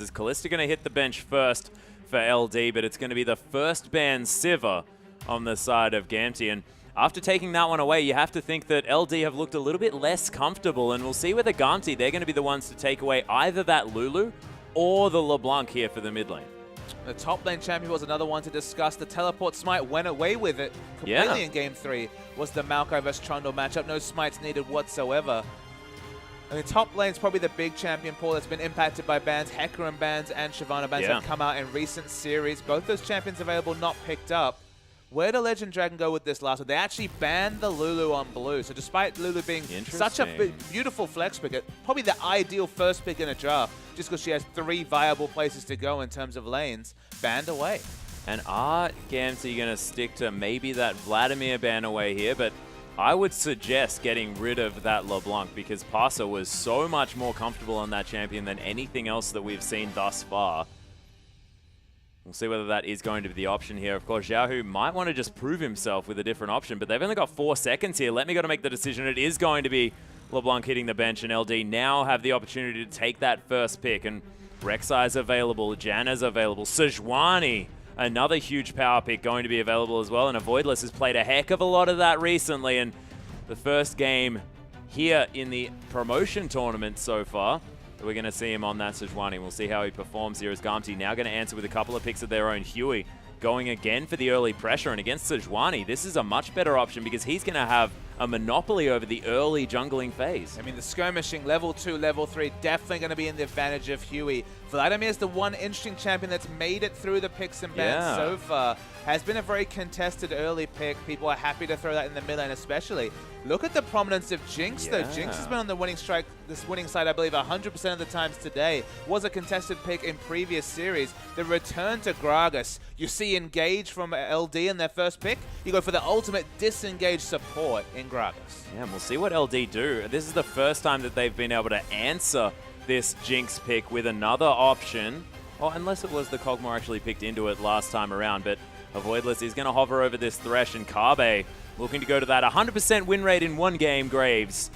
Is Kalista going to hit the bench first for LD, but it's going to be the first ban Sivir on the side of Gamtee. And after taking that one away, you have to think that LD have looked a little bit less comfortable, and we'll see whether Gamtee, they're going to be the ones to take away either that Lulu or the LeBlanc here for the mid lane. The top lane champion was another one to discuss. The teleport smite went away with it completely in Game 3. Was the Maokai vs Trundle matchup. No smites needed whatsoever. I mean, top lane's probably the big champion pool that's been impacted by bans. Hecarim bans and Shyvana bans have come out in recent series. Both those champions available, not picked up. Where did Legend Dragon go with this last one? They actually banned the Lulu on blue. So despite Lulu being such a beautiful flex pick, probably the ideal first pick in a draft, just because she has 3 viable places to go in terms of lanes, banned away. And are Gamtee going to stick to maybe that Vladimir ban away here? But I would suggest getting rid of that LeBlanc, because Parsa was so much more comfortable on that champion than anything else that we've seen thus far. We'll see whether that is going to be the option here. Of course, Xiaohu might want to just prove himself with a different option, but they've only got 4 seconds here. Let me go to make the decision. It is going to be LeBlanc hitting the bench, and LD now have the opportunity to take that first pick. And Rek'Sai's available, Janna's available, Sejuani, another huge power pick going to be available as well, and Avoidless has played a heck of a lot of that recently, and the first game here in the promotion tournament so far, we're going to see him on that Sejuani. We'll see how he performs here as Gamtee now going to answer with a couple of picks of their own. Fenghui going again for the early pressure, and against Sejuani, this is a much better option because he's going to have a monopoly over the early jungling phase. I mean, the skirmishing, level 2, level 3, definitely going to be in the advantage of Fenghui. Vladimir is the one interesting champion that's made it through the picks and bans so far. Has been a very contested early pick. People are happy to throw that in the mid lane especially. Look at the prominence of Jinx though. Jinx has been on the winning strike, this winning side, I believe 100% of the times today. Was a contested pick in previous series. The return to Gragas. You see engage from LD in their first pick. You go for the ultimate disengage support in Gragas. Yeah, and we'll see what LD do. This is the first time that they've been able to answer this Jinx pick with another option. Oh, unless it was the Kog'Maw actually picked into it last time around, but Avoidless is going to hover over this Thresh, and Kabe looking to go to that 100% win rate in one game, Graves,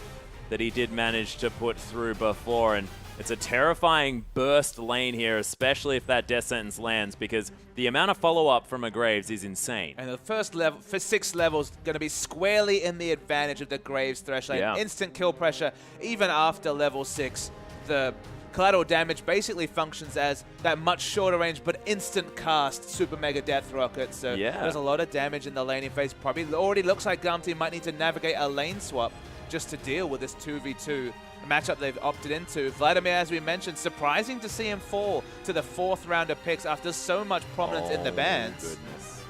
that he did manage to put through before. And it's a terrifying burst lane here, especially if that death sentence lands, because the amount of follow-up from a Graves is insane. And the first level, for 6 levels, going to be squarely in the advantage of the Graves Thresh lane. Instant kill pressure, even after level 6. The collateral damage basically functions as that much shorter range but instant cast super mega death rocket. So there's a lot of damage in the laning phase. Probably already looks like Gamtee might need to navigate a lane swap just to deal with this 2v2 matchup they've opted into. Vladimir, as we mentioned, surprising to see him fall to the 4th round of picks after so much prominence in the bans. Goodness.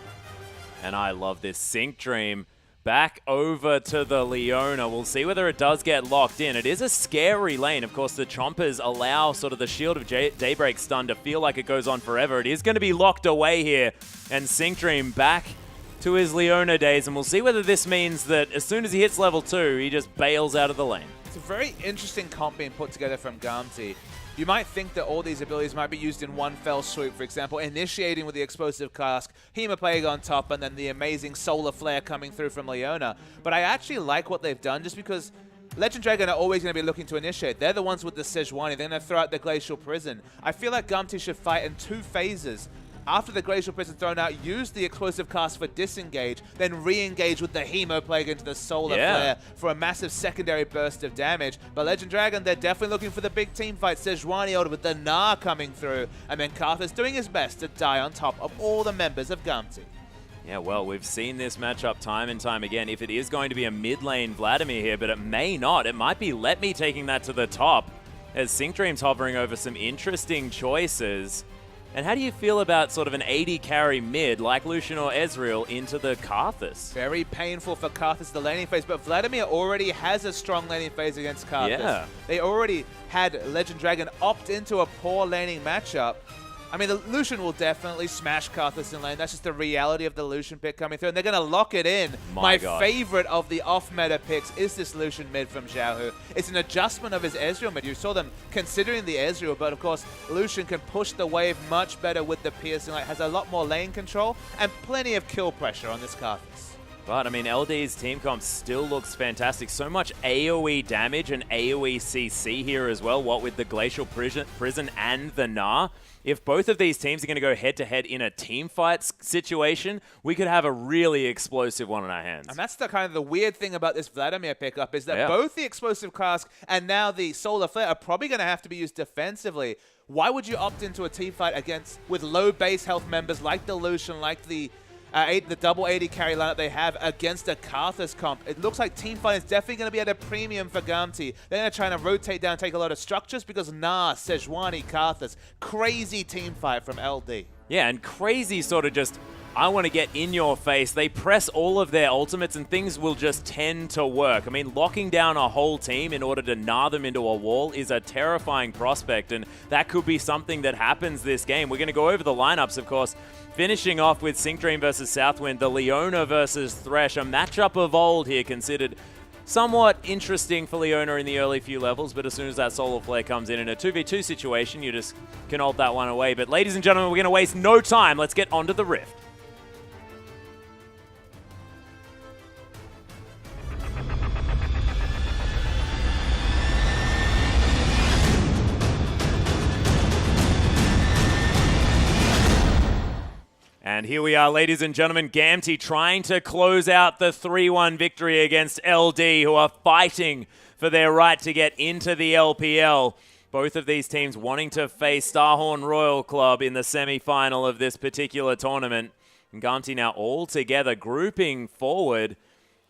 And I love this Sync Dream. Back over to the Leona. We'll see whether it does get locked in. It is a scary lane. Of course, the Chompers allow sort of the Shield of Daybreak stun to feel like it goes on forever. It is going to be locked away here. And Sync Dream back to his Leona days. And we'll see whether this means that as soon as he hits level 2, he just bails out of the lane. It's a very interesting comp being put together from Gamtee. You might think that all these abilities might be used in one fell swoop. For example, initiating with the Explosive Cask, Hemoplague on top, and then the amazing Solar Flare coming through from Leona. But I actually like what they've done just because Legend Dragon are always going to be looking to initiate. They're the ones with the Sejuani. They're going to throw out the Glacial Prison. I feel like Gamtee should fight in 2 phases. After the Glacial Prison thrown out, use the Explosive Cast for disengage, then re-engage with the Hemoplague into the Solar Flare for a massive secondary burst of damage. But Legend Dragon, they're definitely looking for the big team fight. Sejuani ordered with the Gnar coming through, and then Karthus doing his best to die on top of all the members of Gamtee. Yeah, well, we've seen this matchup time and time again. If it is going to be a mid lane Vladimir here, but it may not. It might be Let Me taking that to the top, as Sync Dream's hovering over some interesting choices. And how do you feel about sort of an 80 carry mid like Lucian or Ezreal into the Karthus? Very painful for Karthus, the laning phase, but Vladimir already has a strong laning phase against Karthus. They already had Legend Dragon opt into a poor laning matchup. I mean, the Lucian will definitely smash Karthus in lane. That's just the reality of the Lucian pick coming through. And they're going to lock it in. My favorite of the off-meta picks is this Lucian mid from Xiaohu. It's an adjustment of his Ezreal mid. You saw them considering the Ezreal, but of course, Lucian can push the wave much better with the piercing. Like, has a lot more lane control and plenty of kill pressure on this Karthus. But, I mean, LD's team comp still looks fantastic. So much AoE damage and AoE CC here as well, what with the Glacial Prison and the Gnar. If both of these teams are going to go head-to-head in a team fight situation, we could have a really explosive one on our hands. And that's the kind of the weird thing about this Vladimir pickup is that both the Explosive Cask and now the Solar Flare are probably going to have to be used defensively. Why would you opt into a team fight with low base health members like the Lucian, like the double 80 carry lineup they have against a Karthus comp? It looks like teamfight is definitely going to be at a premium for Gamtee. They're going to try and rotate down, take a lot of structures because Gnar, Sejuani, Karthus, crazy teamfight from LD. Yeah, and crazy sort of just, I want to get in your face. They press all of their ultimates and things will just tend to work. I mean, locking down a whole team in order to gnar them into a wall is a terrifying prospect, and that could be something that happens this game. We're going to go over the lineups, of course, finishing off with Syncdream versus Southwind, the Leona versus Thresh, a matchup of old here, considered somewhat interesting for Leona in the early few levels, but as soon as that Solar Flare comes in a 2v2 situation, you just can ult that one away. But ladies and gentlemen, we're going to waste no time. Let's get onto the Rift. And here we are, ladies and gentlemen, Gamtee trying to close out the 3-1 victory against LD, who are fighting for their right to get into the LPL. Both of these teams wanting to face Starhorn Royal Club in the semi-final of this particular tournament. And Gamtee now all together, grouping forward.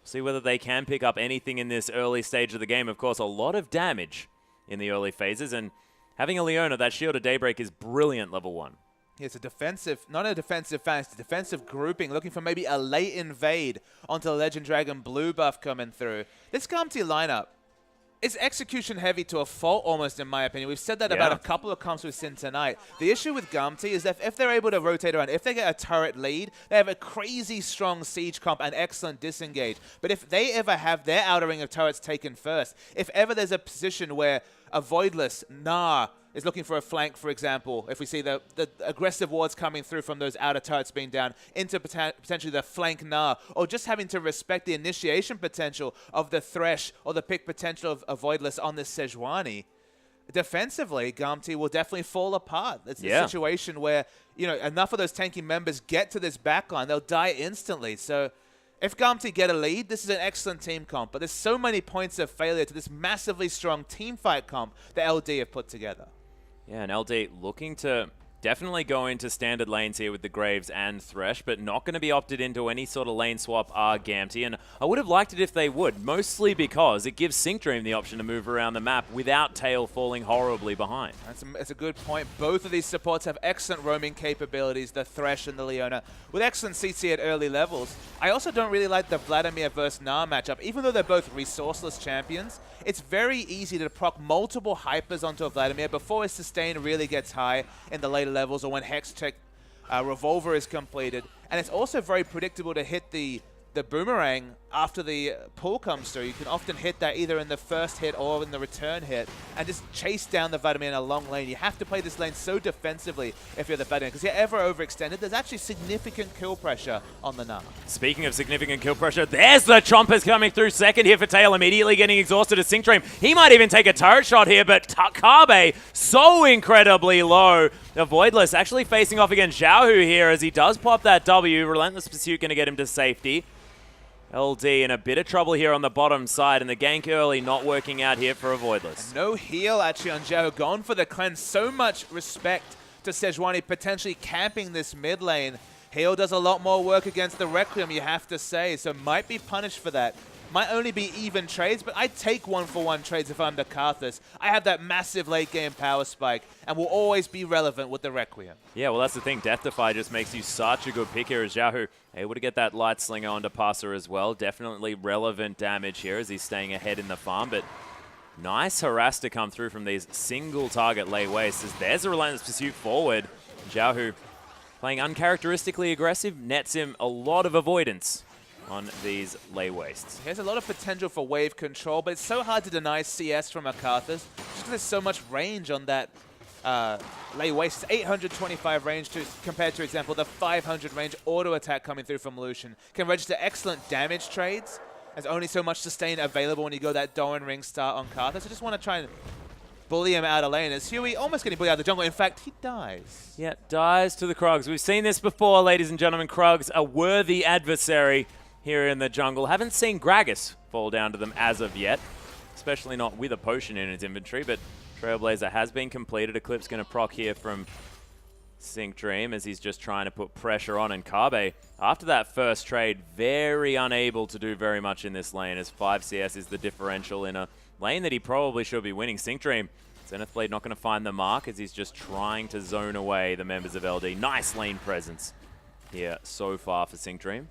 See whether they can pick up anything in this early stage of the game. Of course, a lot of damage in the early phases. And having a Leona, that Shield of Daybreak is brilliant level 1. It's a defensive, not a defensive fan, it's a defensive grouping, looking for maybe a late invade onto the Legend Dragon blue buff coming through. This Gamtee lineup is execution heavy to a fault almost, in my opinion. We've said that about a couple of comps we've seen tonight. The issue with Gamtee is that if they're able to rotate around, if they get a turret lead, they have a crazy strong siege comp and excellent disengage. But if they ever have their outer ring of turrets taken first, if ever there's a position where a Voidless, Gnar, is looking for a flank, for example, if we see the aggressive wards coming through from those outer turrets being down into potentially the flank Gnar, or just having to respect the initiation potential of the Thresh or the pick potential of a Voidless on this Sejuani, defensively, Gamtee will definitely fall apart. It's a situation where, you know, enough of those tanky members get to this backline, they'll die instantly. So if Gamtee get a lead, this is an excellent team comp, but there's so many points of failure to this massively strong team fight comp that LD have put together. Yeah, and LD looking to definitely go into standard lanes here with the Graves and Thresh, but not going to be opted into any sort of lane swap are Gamtee. And I would have liked it if they would, mostly because it gives Syncdream the option to move around the map without Tail falling horribly behind. That's a good point. Both of these supports have excellent roaming capabilities, the Thresh and the Leona, with excellent CC at early levels. I also don't really like the Vladimir versus Gnar matchup. Even though they're both resourceless champions, it's very easy to proc multiple hypers onto a Vladimir before his sustain really gets high in the later levels or when Hex Check Revolver is completed. And it's also very predictable to hit the boomerang after the pull comes through. You can often hit that either in the first hit or in the return hit and just chase down the Vladimir in a long lane. You have to play this lane so defensively if you're the Vladimir, because if you're ever overextended, there's actually significant kill pressure on the Gnar. Speaking of significant kill pressure, there's the Chompers coming through second here for Tail, immediately getting exhausted as Syncdream. He might even take a turret shot here, but Kabe so incredibly low. The Voidless actually facing off against Xiaohu here as he does pop that W. Relentless Pursuit going to get him to safety. LD in a bit of trouble here on the bottom side, and the gank early not working out here for a Voidless. And no heal actually on Xiaohu, gone for the cleanse. So much respect to Sejuani potentially camping this mid lane. Heal does a lot more work against the Requiem, you have to say, so might be punished for that. Might only be even trades, but I'd take 1-for-1 trades if I'm the Karthus. I have that massive late game power spike and will always be relevant with the Requiem. Yeah, well, that's the thing. Death Defy just makes you such a good pick here as Xiaohu able to get that Light Slinger onto Passer as well. Definitely relevant damage here as he's staying ahead in the farm, but nice harass to come through from these single target lay wastes as there's a Relentless Pursuit forward. Xiaohu playing uncharacteristically aggressive, nets him a lot of avoidance on these lay wastes. He has a lot of potential for wave control, but it's so hard to deny CS from a Karthus just because there's so much range on that Lay Waste 825 range compared to, for example, the 500 range auto attack coming through from Lucian. Can register excellent damage trades. There's only so much sustain available when you go that Doran Ring start on Karthus. So just want to try and bully him out of lane. As Fenghui almost getting bullied out of the jungle. In fact, he dies. Yeah, dies to the Krugs. We've seen this before, ladies and gentlemen. Krugs, a worthy adversary here in the jungle. Haven't seen Gragas fall down to them as of yet, especially not with a potion in his inventory, but Trailblazer has been completed. Eclipse going to proc here from Sync Dream as he's just trying to put pressure on. And Kabe, after that first trade, very unable to do very much in this lane, as 5 CS is the differential in a lane that he probably should be winning. Sync Dream, Zenith Blade not going to find the mark as he's just trying to zone away the members of LD. Nice lane presence here so far for Sync Dream.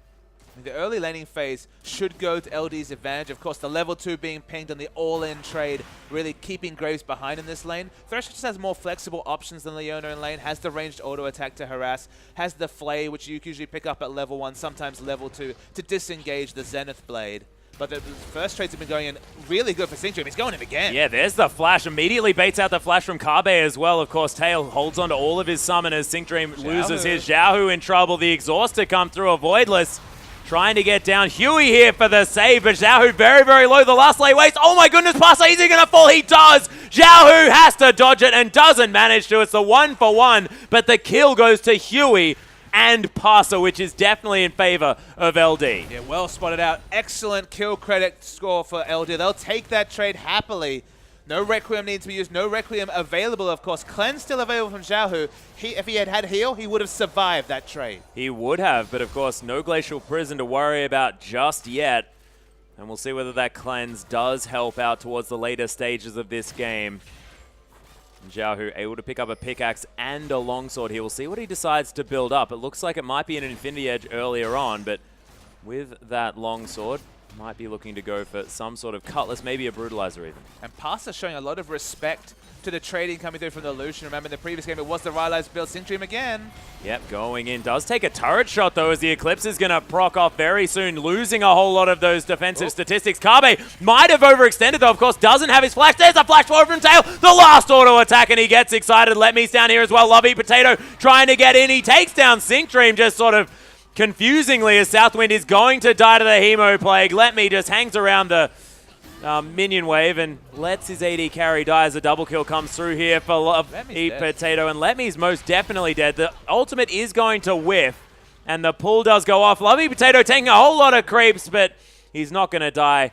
The early laning phase should go to LD's advantage. Of course, the level 2 being pinged on the all-in trade, really keeping Graves behind in this lane. Thresh just has more flexible options than Leona in lane, has the ranged auto attack to harass, has the Flay, which you usually pick up at level 1, sometimes level 2, to disengage the Zenith Blade. But the first trades have been going in really good for Sync Dream. He's going in again. Yeah, there's the flash. Immediately baits out the flash from Kabe as well. Of course, Tail holds on to all of his summoners. Sync Dream loses his. Xiaohu in trouble. The exhaust to come through. A Voidless trying to get down. Huey here for the save, but Xiaohu very, very low. The last lay waste. Oh my goodness, Pasa, is he going to fall? He does. Xiaohu has to dodge it and doesn't manage to. It's the 1-for-1, but the kill goes to Huey and Pasa, which is definitely in favor of LD. Yeah, well spotted out. Excellent kill credit score for LD. They'll take that trade happily. No Requiem needs to be used. No Requiem available, of course. Cleanse still available from Xiaohu. If he had heal, he would have survived that trade. He would have, but of course, no Glacial Prison to worry about just yet. And we'll see whether that cleanse does help out towards the later stages of this game. Xiaohu able to pick up a pickaxe and a longsword here. We'll see what he decides to build up. It looks like it might be an Infinity Edge earlier on, but with that longsword, might be looking to go for some sort of cutlass, maybe a brutalizer even. And Pasa showing a lot of respect to the trading coming through from the Lucian. Remember in the previous game, it was the Rylai's build. Sync Dream again. Yep, going in. Does take a turret shot, though, as the Eclipse is going to proc off very soon, losing a whole lot of those defensive statistics. Kabe might have overextended, though, of course, doesn't have his flash. There's a flash forward from Tail. The last auto attack, and he gets excited. Letme's down here as well. Lovey Potato trying to get in. He takes down Sync Dream, just sort of confusingly, as Southwind is going to die to the Hemo Plague. Letme just hangs around the minion wave and lets his AD carry die as a double kill comes through here for Lovey Potato. And Letme's most definitely dead. The ultimate is going to whiff, and the pull does go off. Lovey Potato taking a whole lot of creeps, but he's not going to die.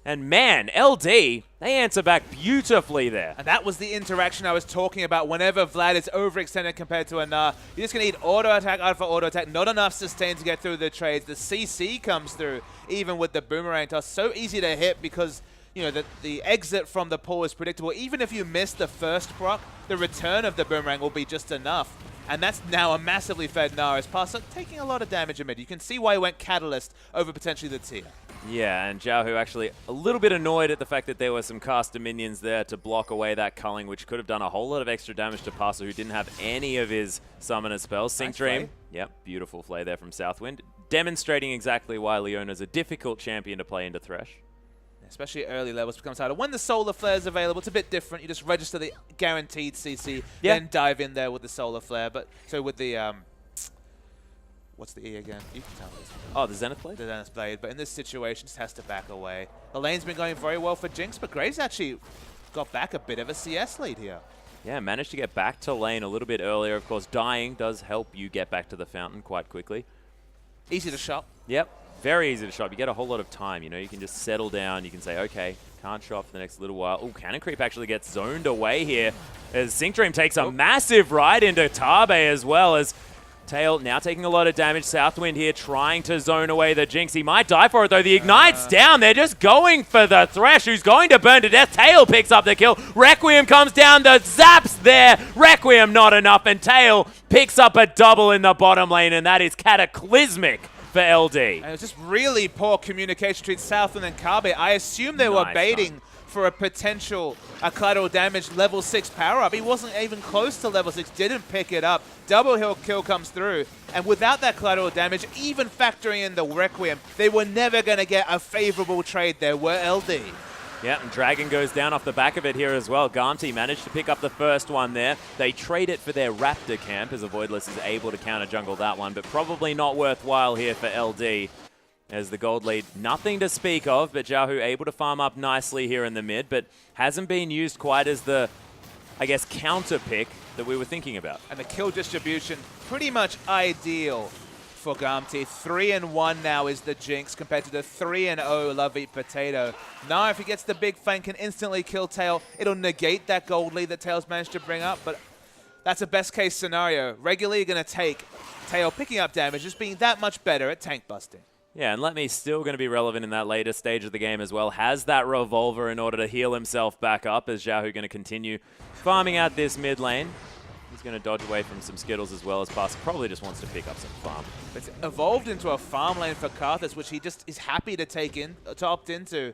And man, LD, they answer back beautifully there. And that was the interaction I was talking about. Whenever Vlad is overextended compared to a Gnar, you're just going to need auto attack after auto attack. Not enough sustain to get through the trades. The CC comes through, even with the boomerang toss. So easy to hit because, you know, the exit from the pull is predictable. Even if you miss the first proc, the return of the boomerang will be just enough. And that's now a massively fed Gnar as Pasa taking a lot of damage in mid. You can see why he went Catalyst over potentially the tier. Yeah, and Xiaohu actually a little bit annoyed at the fact that there were some caster minions there to block away that culling, which could have done a whole lot of extra damage to Pasa, who didn't have any of his summoner spells. Sync Dream, yep, beautiful play there from Southwind, demonstrating exactly why Leona's a difficult champion to play into Thresh. Especially early levels becomes harder. When the Solar Flare is available, it's a bit different. You just register the guaranteed CC, then dive in there with the Solar Flare. But so with the what's the E again? You can tell me. Oh, the Zenith Blade? The Zenith Blade. But in this situation, just has to back away. The lane's been going very well for Jinx, but Graves actually got back a bit of a CS lead here. Yeah, managed to get back to lane a little bit earlier. Of course, dying does help you get back to the fountain quite quickly. Easy to shop. Yep, very easy to shop. You get a whole lot of time, you know. You can just settle down. You can say, okay, can't shop for the next little while. Oh, Cannon Creep actually gets zoned away here as Sync Dream takes a massive ride into Tabe as well, as Tail now taking a lot of damage. Southwind here trying to zone away the Jinx. He might die for it, though. The Ignite's down. They're just going for the Thresh, who's going to burn to death. Tail picks up the kill. Requiem comes down. The Zaps there. Requiem not enough, and Tail picks up a double in the bottom lane, and that is cataclysmic for LD. And it was just really poor communication between Southwind and Kabe. I assume they were baiting for a potential collateral damage level 6 power-up. He wasn't even close to level 6, didn't pick it up. Double hill kill comes through, and without that collateral damage, even factoring in the Requiem, they were never going to get a favorable trade there, were LD. Yeah, and Dragon goes down off the back of it here as well. Gamtee managed to pick up the first one there. They trade it for their Raptor camp as Avoidless is able to counter jungle that one, but probably not worthwhile here for LD. As the gold lead, nothing to speak of, but Xiaohu able to farm up nicely here in the mid, but hasn't been used quite as the, I guess, counter pick that we were thinking about. And the kill distribution pretty much ideal for Gamtee. 3-1 now is the Jinx compared to the 3-0 Love Eat Potato. Now if he gets the big fang, can instantly kill Tail. It'll negate that gold lead that Tail's managed to bring up, but that's a best case scenario. Regularly you're going to take Tail picking up damage, just being that much better at tank busting. Yeah, and Letme's still going to be relevant in that later stage of the game as well. Has that revolver in order to heal himself back up as Xiaohu going to continue farming out this mid lane. He's going to dodge away from some Skittles as well as Passer probably just wants to pick up some farm. It's evolved into a farm lane for Karthus, which he just is happy to to opt into.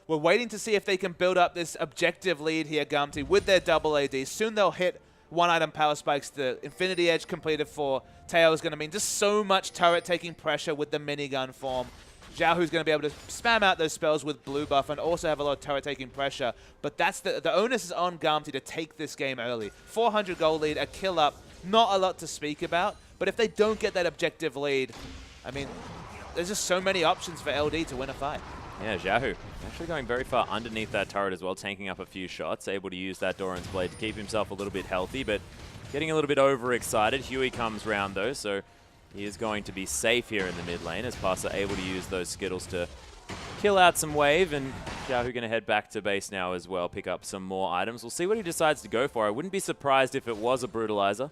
We're waiting to see if they can build up this objective lead here, Gamtee, with their double AD. Soon they'll hit one-item power spikes. The Infinity Edge completed for Teo is going to mean just so much turret-taking pressure with the minigun form. Xiaohu's going to be able to spam out those spells with blue buff and also have a lot of turret-taking pressure. But that's the onus is on Gamtee to take this game early. 400 gold lead, a kill up, not a lot to speak about. But if they don't get that objective lead, I mean, there's just so many options for LD to win a fight. Yeah, Xiaohu actually going very far underneath that turret as well, tanking up a few shots, able to use that Doran's Blade to keep himself a little bit healthy, but getting a little bit overexcited. Huey comes round though, so he is going to be safe here in the mid lane as Passer able to use those Skittles to kill out some wave, and Xiaohu going to head back to base now as well, pick up some more items. We'll see what he decides to go for. I wouldn't be surprised if it was a Brutalizer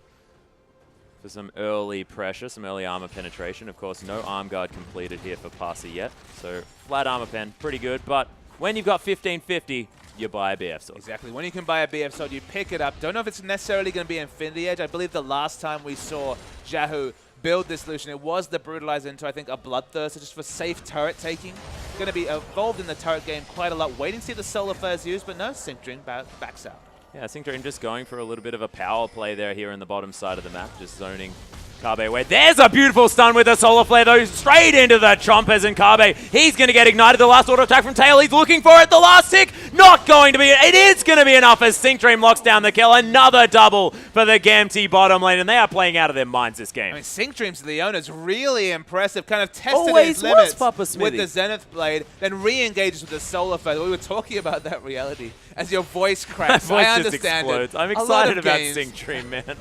for some early pressure, some early armor penetration. Of course, no arm guard completed here for Passer yet, so flat armor pen, pretty good, but when you've got 1550, you buy a BF sword. Exactly. When you can buy a BF sword, you pick it up. Don't know if it's necessarily going to be Infinity Edge. I believe the last time we saw Xiaohu build this solution, it was the Brutalizer into, I think, a Bloodthirster just for safe turret taking. Going to be involved in the turret game quite a lot. Waiting to see the Solar Flares used, but no, Sync Dream backs out. Yeah, Sync Dream just going for a little bit of a power play there here in the bottom side of the map, just zoning Kabe away. There's a beautiful stun with a Solar Flare, though, straight into the Chompers, and Kabe, he's going to get ignited. The last auto attack from Tail, he's looking for it. The last tick, not going to be, it is going to be enough as Sync Dream locks down the kill. Another double for the Gamtee bottom lane, and they are playing out of their minds this game. I mean, Sync Dream's Leona's really impressive, kind of tested his limits with the Zenith Blade, then re-engages with the Solar Flare. We were talking about that reality as your voice cracks. voice I just understand explodes. it. I'm excited about Sync Dream, man.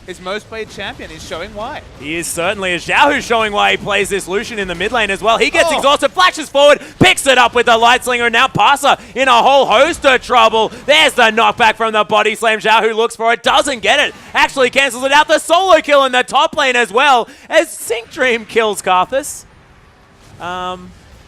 His most played champion is showing why. He is certainly, as Xiaohu's showing why he plays this Lucian in the mid lane as well. He gets exhausted, flashes forward, picks it up with the Light Slinger, and now Passer in a whole host of trouble. There's the knockback from the body slam. Xiaohu looks for it, doesn't get it, actually cancels it out. The solo kill in the top lane as well as Sync Dream kills Karthus.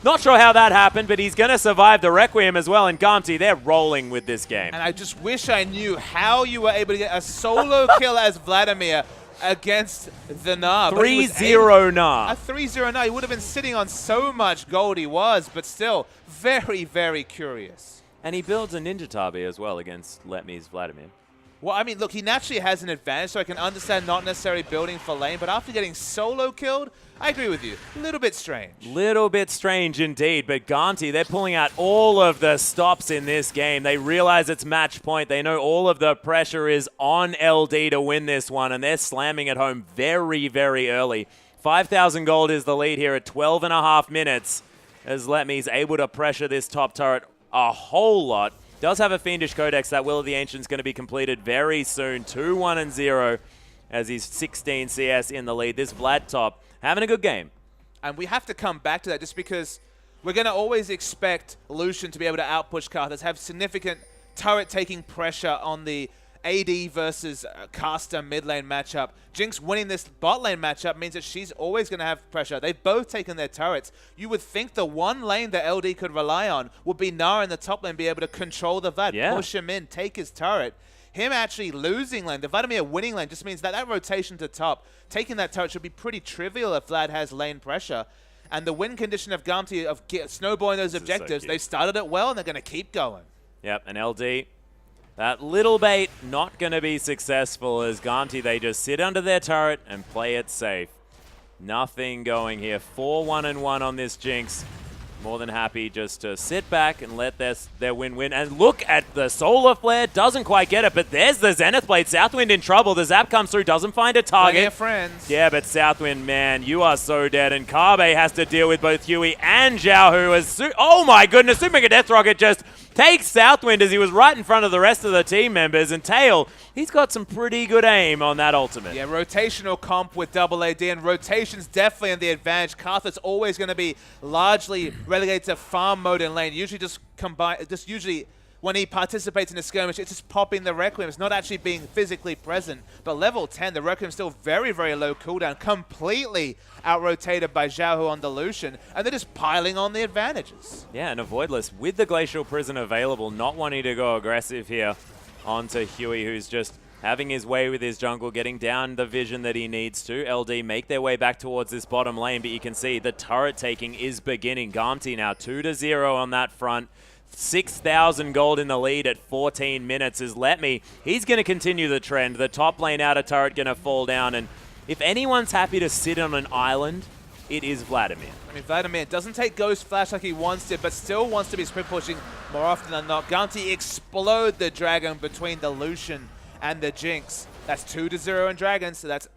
Not sure how that happened, but he's going to survive the Requiem as well, and Gamtee, they're rolling with this game. And I just wish I knew how you were able to get a solo kill as Vladimir against the Gnar. 3-0 Gnar. A 3-0 Gnar. He would have been sitting on so much gold he was, but still very, very curious. And he builds a Ninja Tabi as well against Letme's Vladimir. Well, I mean, look, he naturally has an advantage, so I can understand not necessarily building for lane, but after getting solo killed, I agree with you. A little bit strange. Little bit strange indeed, but Gamtee, they're pulling out all of the stops in this game. They realize it's match point. They know all of the pressure is on LD to win this one, and they're slamming it home very, very early. 5,000 gold is the lead here at 12.5 minutes as Letme's able to pressure this top turret a whole lot. Does have a Fiendish Codex. That Will of the Ancients going to be completed very soon. 2-1-0 as he's 16 CS in the lead. This Vlad top having a good game. And we have to come back to that just because we're going to always expect Lucian to be able to outpush Karthus, have significant turret-taking pressure on the AD versus caster mid lane matchup. Jinx winning this bot lane matchup means that she's always going to have pressure. They've both taken their turrets. You would think the one lane that LD could rely on would be Gnar in the top lane, be able to control the Vlad, push him in, take his turret. Him actually losing lane, the Vladimir winning lane, just means that that rotation to top, taking that turret should be pretty trivial if Vlad has lane pressure. And the win condition of Gamtee of snowballing those objectives, they started it well and they're going to keep going. Yep, and LD, that little bait not going to be successful as Gamtee, they just sit under their turret and play it safe. Nothing going here. 4-1-1 on this Jinx. more than happy just to sit back and let their win. And look at the Solar Flare, doesn't quite get it, but there's the Zenith Blade. Southwind in trouble. The Zap comes through, doesn't find a target. Friends. Yeah, but Southwind, man, you are so dead. And Kabe has to deal with both Huey and Zhao, who is... oh my goodness, Super Mega Death Rocket just takes Southwind as he was right in front of the rest of the team members. And Tail, he's got some pretty good aim on that ultimate. Yeah, rotational comp with double AD, and rotation's definitely in the advantage. Karthus always going to be largely relegated to farm mode in lane. Usually usually when he participates in a skirmish, it's just popping the Requiem. It's not actually being physically present. But level 10, the Requiem's still very, very low cooldown, completely out-rotated by Xiaohu on the Lucian, and they're just piling on the advantages. Yeah, and Avoidless with the Glacial Prison available, not wanting to go aggressive here onto Huey, who's just having his way with his jungle, getting down the vision that he needs to. LD make their way back towards this bottom lane, but you can see the turret taking is beginning. Gamtee now 2-0 on that front. 6,000 gold in the lead at 14 minutes is Letme. He's going to continue the trend. The top lane outer turret going to fall down, and if anyone's happy to sit on an island, it is Vladimir. I mean, Vladimir doesn't take Ghost Flash like he wants to, but still wants to be sprint pushing more often than not. Gamtee explode the Dragon between the Lucian and the Jinx. That's 2-0 in Dragons, so that's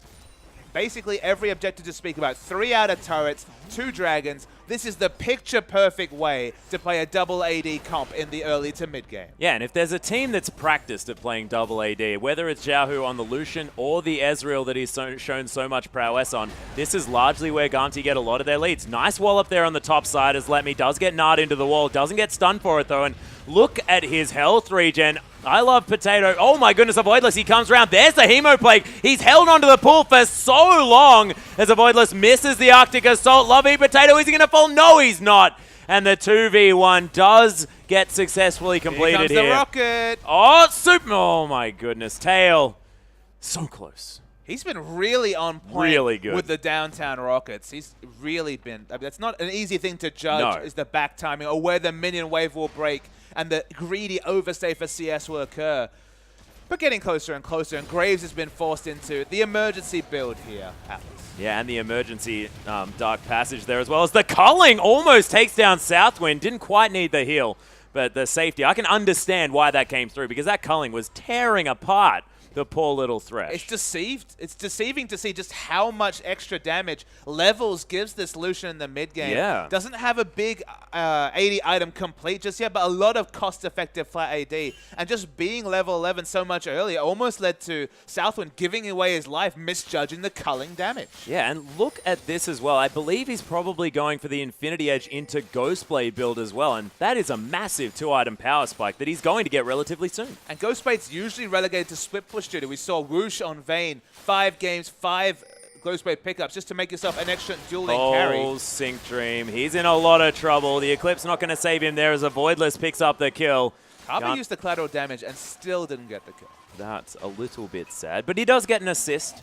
basically every objective to speak about. 3 outer turrets, 2 Dragons. This is the picture-perfect way to play a double AD comp in the early to mid-game. Yeah, and if there's a team that's practiced at playing double AD, whether it's Xiaohu on the Lucian or the Ezreal that he's shown so much prowess on, this is largely where Gamtee get a lot of their leads. Nice wall up there on the top side as Letme does get gnarred into the wall, doesn't get stunned for it though, and look at his health regen. I love Potato. Oh my goodness, Avoidless, he comes around. There's the Hemoplague. He's held onto the pool for so long as Avoidless misses the Arctic Assault. Love Potato, is he going to fall? No, he's not. And the 2v1 does get successfully completed here. Here comes the rocket. Oh, super. Oh my goodness. Tail. So close. He's been really on point really good with the downtown rockets. He's really been... I mean, that's not an easy thing to judge, is the back timing or where the minion wave will break and the greedy overstay for CS will occur. But getting closer and closer, and Graves has been forced into the emergency build here, Atlas. Yeah, and the emergency Dark Passage there as well as the culling almost takes down Southwind. Didn't quite need the heal, but the safety. I can understand why that came through because that culling was tearing apart the poor little Thresh. It's deceived. It's deceiving to see just how much extra damage Levels gives this Lucian in the mid game. Yeah. Doesn't have a big 80 item complete just yet, but a lot of cost-effective flat AD. And just being level 11 so much earlier almost led to Southwind giving away his life, misjudging the culling damage. Yeah, and look at this as well. I believe he's probably going for the Infinity Edge into Ghostblade build as well, and that is a massive 2-item power spike that he's going to get relatively soon. And Ghostblade's usually relegated to split push duty. We saw Whoosh on Vayne, 5 games, 5 Ghostblade pickups just to make yourself an extra dual lane carry. Oh, Sync Dream. He's in a lot of trouble. The Eclipse not going to save him there as Avoidless picks up the kill. Kabe used the collateral damage and still didn't get the kill. That's a little bit sad, but he does get an assist.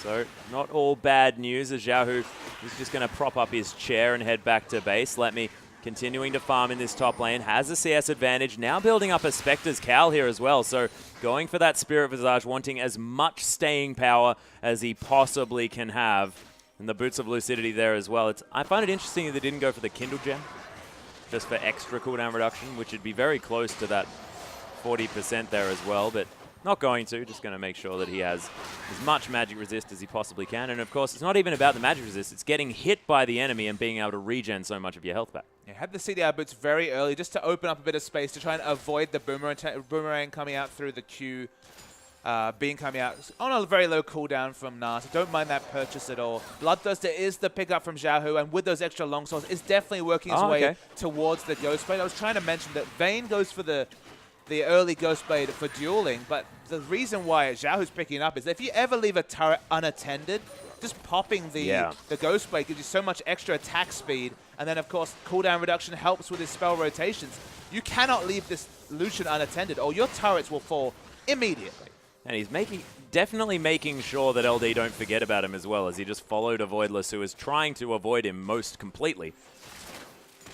So not all bad news as Xiaohu is just going to prop up his chair and head back to base. Letme continuing to farm in this top lane, has a CS advantage, now building up a Spectre's Cowl here as well, so going for that Spirit Visage, wanting as much staying power as he possibly can have. And the Boots of Lucidity there as well. I find it interesting that they didn't go for the Kindle Gem, just for extra cooldown reduction, which would be very close to that 40% there as well, but not going to, just going to make sure that he has as much magic resist as he possibly can. And of course, it's not even about the magic resist, it's getting hit by the enemy and being able to regen so much of your health back. Yeah, had the CDR boots very early just to open up a bit of space to try and avoid the boomerang coming out through the Q, being coming out on a very low cooldown from Nas. Don't mind that purchase at all. Bloodthirster is the pickup from Xiaohu, and with those extra long swords, is definitely working his way towards the Ghostblade. I was trying to mention that Vayne goes for the early Ghostblade for dueling, but the reason why Xiaohu's picking up is that if you ever leave a turret unattended, just popping the Ghostblade gives you so much extra attack speed, and then of course cooldown reduction helps with his spell rotations. You cannot leave this Lucian unattended or your turrets will fall immediately. And he's definitely making sure that LD don't forget about him as well, as he just followed Avoidless, who was trying to avoid him most completely.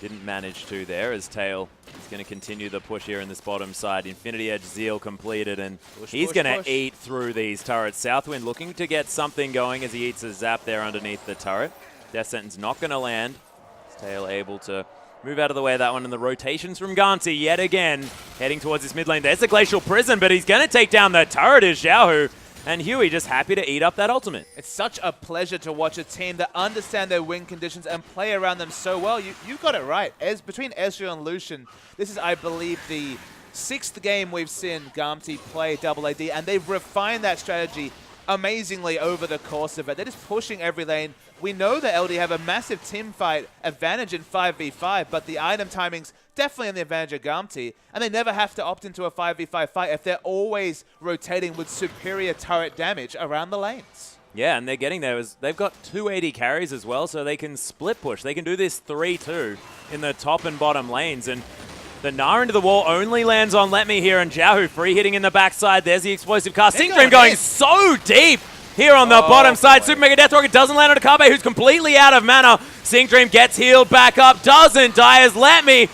Didn't manage to there, as Tail is going to continue the push here in this bottom side. Infinity Edge Zeal completed, and he's going to eat through these turrets. Southwind looking to get something going as he eats a zap there underneath the turret. Death Sentence not going to land. Tail able to Move out of the way of that one, and the rotations from Gamtee yet again, heading towards his mid lane. There's the Glacial Prison, but he's going to take down the turret as Xiaohu, and Huey just happy to eat up that ultimate. It's such a pleasure to watch a team that understand their win conditions and play around them so well. You got it right. Between Ezreal and Lucian, this is, I believe, the 6th game we've seen Gamtee play double AD, and they've refined that strategy amazingly over the course of it. They're just pushing every lane. We know that LD have a massive team fight advantage in 5v5, but the item timing's definitely on the advantage of Gamtee, and they never have to opt into a 5v5 fight if they're always rotating with superior turret damage around the lanes. Yeah, and they're getting there. They've got 2 AD carries as well, so they can split push. They can do this 3-2 in the top and bottom lanes, and the Gnar into the wall only lands on Let Me here, and Xiaohu free hitting in the backside. There's the explosive cast. Syncdream going so deep here on the bottom side. Super Mega Death Rocket doesn't land on Kabe, who's completely out of mana. Syncdream gets healed back up, doesn't die as Let Me.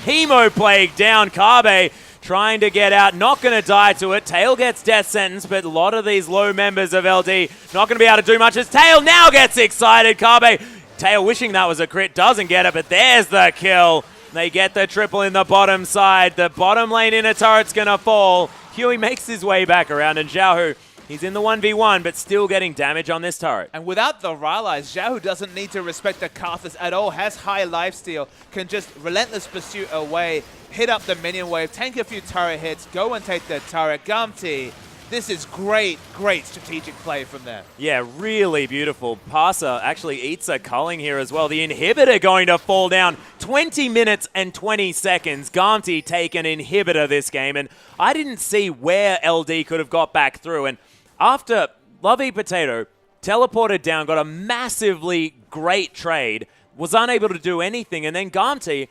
Hemo Plague down. Kabe trying to get out, not going to die to it. Tail gets death sentence, but a lot of these low members of LD not going to be able to do much as Tail now gets excited. Kabe, Tail wishing that was a crit, doesn't get it, but there's the kill. They get the triple in the bottom side. The bottom lane inner turret's going to fall. Huey makes his way back around, and Xiaohu, he's in the 1v1, but still getting damage on this turret. And without the Rylai's, Xiaohu doesn't need to respect the Karthus at all, has high lifesteal, can just relentless pursuit away, hit up the minion wave, tank a few turret hits, go and take the turret. Gamtee, this is great, great strategic play from them. Yeah, really beautiful. Parsa actually eats a culling here as well. The inhibitor going to fall down. 20 minutes and 20 seconds. Gamtee take an inhibitor this game, and I didn't see where LD could have got back through. And after Lovey Potato teleported down, got a massively great trade, was unable to do anything, and then Gamtee,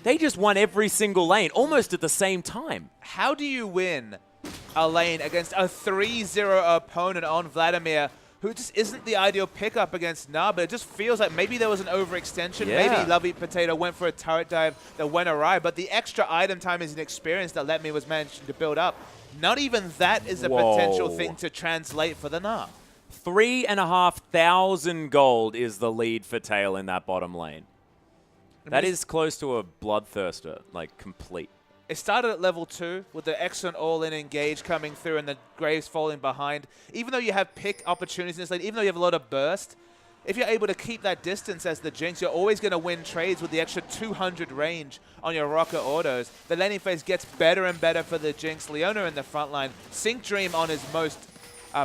they just won every single lane almost at the same time. How do you win a lane against a 3-0 opponent on Vladimir, who just isn't the ideal pickup against Gnar, but it just feels like maybe there was an overextension. Yeah. Maybe Lovey Potato went for a turret dive that went awry, but the extra item time is an experience that Let Me was managing to build up. Not even that is a potential thing to translate for the Gnar. 3,500 gold is the lead for Tail in that bottom lane. That is close to a Bloodthirster, like complete. It started at level 2 with the excellent all-in engage coming through and the Graves falling behind. Even though you have pick opportunities in this lane, even though you have a lot of burst, if you're able to keep that distance as the Jinx, you're always going to win trades with the extra 200 range on your rocket autos. The laning phase gets better and better for the Jinx. Leona in the front line. Syncdream on his most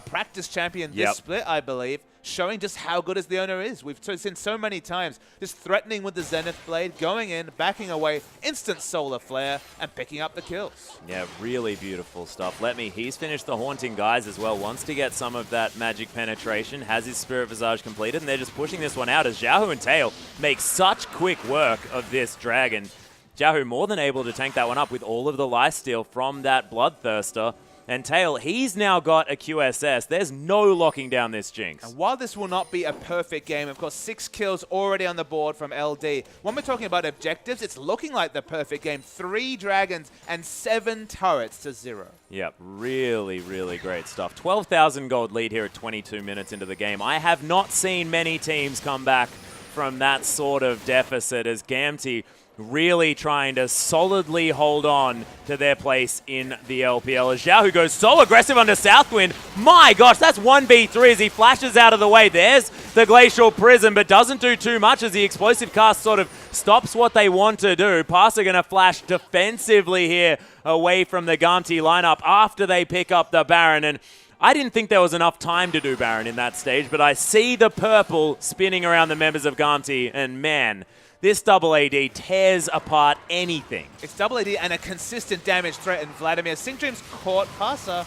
practice champion this split, I believe, showing just how good as Leona is. We've seen so many times, just threatening with the Zenith Blade, going in, backing away, instant solar flare, and picking up the kills. Yeah, really beautiful stuff. Let Me, he's finished the Haunting Guise as well, wants to get some of that magic penetration, has his Spirit Visage completed, and they're just pushing this one out as Xiaohu and Tail make such quick work of this dragon. Xiaohu more than able to tank that one up with all of the lifesteal from that Bloodthirster. And Tail, he's now got a QSS. There's no locking down this Jinx. And while this will not be a perfect game, of course, 6 kills already on the board from LD. When we're talking about objectives, it's looking like the perfect game. 3 dragons and 7 turrets to 0. Yep, really, really great stuff. 12,000 gold lead here at 22 minutes into the game. I have not seen many teams come back from that sort of deficit as Gamtee really trying to solidly hold on to their place in the LPL. As Xiaohu goes so aggressive under Southwind. My gosh, that's 1v3 as he flashes out of the way. There's the Glacial Prison, but doesn't do too much as the explosive cast sort of stops what they want to do. Parsa going to flash defensively here away from the Gamtee lineup after they pick up the Baron. And I didn't think there was enough time to do Baron in that stage, but I see the purple spinning around the members of Gamtee, and man, this double AD tears apart anything. It's double AD and a consistent damage threat in Vladimir. Syncdream's caught Parsa.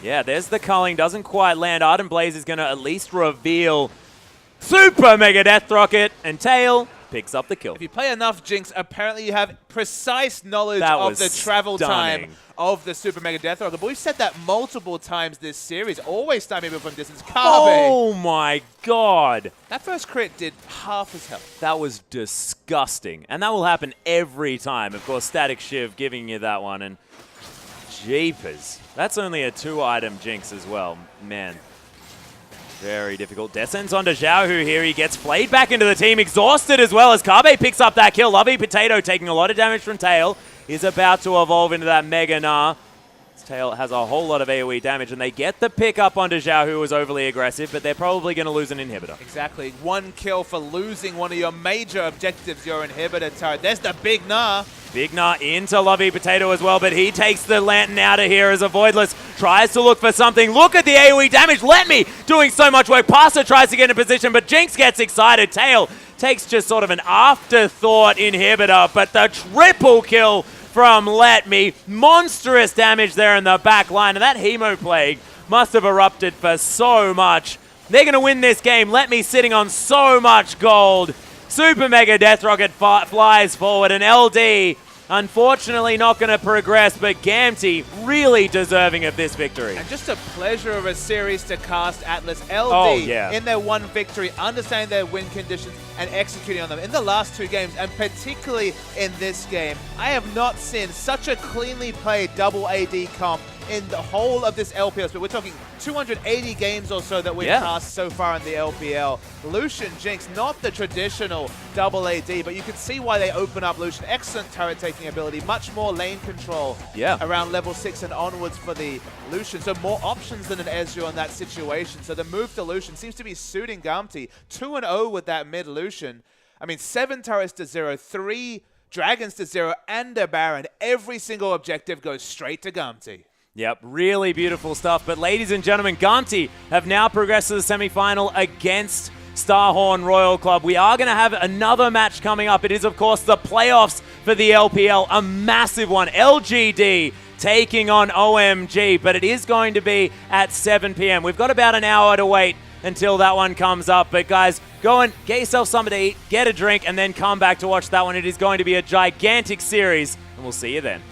Yeah, there's the culling. Doesn't quite land. Ardent Blaze is going to at least reveal Super Mega Death Rocket, and Tail picks up the kill. If you play enough Jinx, apparently you have precise knowledge of the travel time of the Super Mega Death Rocket. But we've said that multiple times this series. Always timing people from distance. Kabe. Oh my god. That first crit did half his health. That was disgusting. And that will happen every time. Of course, Static Shiv giving you that one. And jeepers. That's only a 2-item Jinx as well. Man. Very difficult. Descends onto Xiaohu here. He gets played back into the team, exhausted as well as Kabe picks up that kill. Lovey Potato taking a lot of damage from Tail. Is about to evolve into that Mega Gnar. Tail has a whole lot of AoE damage, and they get the pick up onto Xiao, who was overly aggressive, but they're probably going to lose an inhibitor. Exactly. 1 kill for losing one of your major objectives, your inhibitor turret. There's the Big Gnar. Big Gnar into Lovey Potato as well, but he takes the Lantern out of here as a Voidless tries to look for something. Look at the AoE damage. Let me doing so much work. Pasa tries to get in position, but Jinx gets excited. Tail takes just sort of an afterthought inhibitor, but the triple kill from Let Me. Monstrous damage there in the back line, and that Hemo Plague must have erupted for so much. They're going to win this game. Let Me sitting on so much gold. Super Mega Death Rocket flies forward, and LD unfortunately not going to progress, but Gamtee really deserving of this victory. And just a pleasure of a series to cast Atlas. LD in their one victory, understanding their win conditions and executing on them. In the last 2 games, and particularly in this game, I have not seen such a cleanly played double AD comp in the whole of this LPL. But we're talking 280 games or so that we've cast so far in the LPL. Lucian, Jinx, not the traditional double AD, but you can see why they open up Lucian. Excellent turret taking ability, much more lane control around level 6 and onwards for the Lucian. So more options than an Ezreal in that situation. So the move to Lucian seems to be suiting Gamtee. 2-0 with that mid Lucian. I mean, 7 turrets to 0, 3 dragons to 0, and a Baron. Every single objective goes straight to Gamtee. Yep, really beautiful stuff. But ladies and gentlemen, Gamtee have now progressed to the semi-final against Starhorn Royal Club. We are going to have another match coming up. It is, of course, the playoffs for the LPL, a massive one. LGD taking on OMG, but it is going to be at 7 p.m. We've got about an hour to wait until that one comes up. But guys, go and get yourself something to eat, get a drink, and then come back to watch that one. It is going to be a gigantic series, and we'll see you then.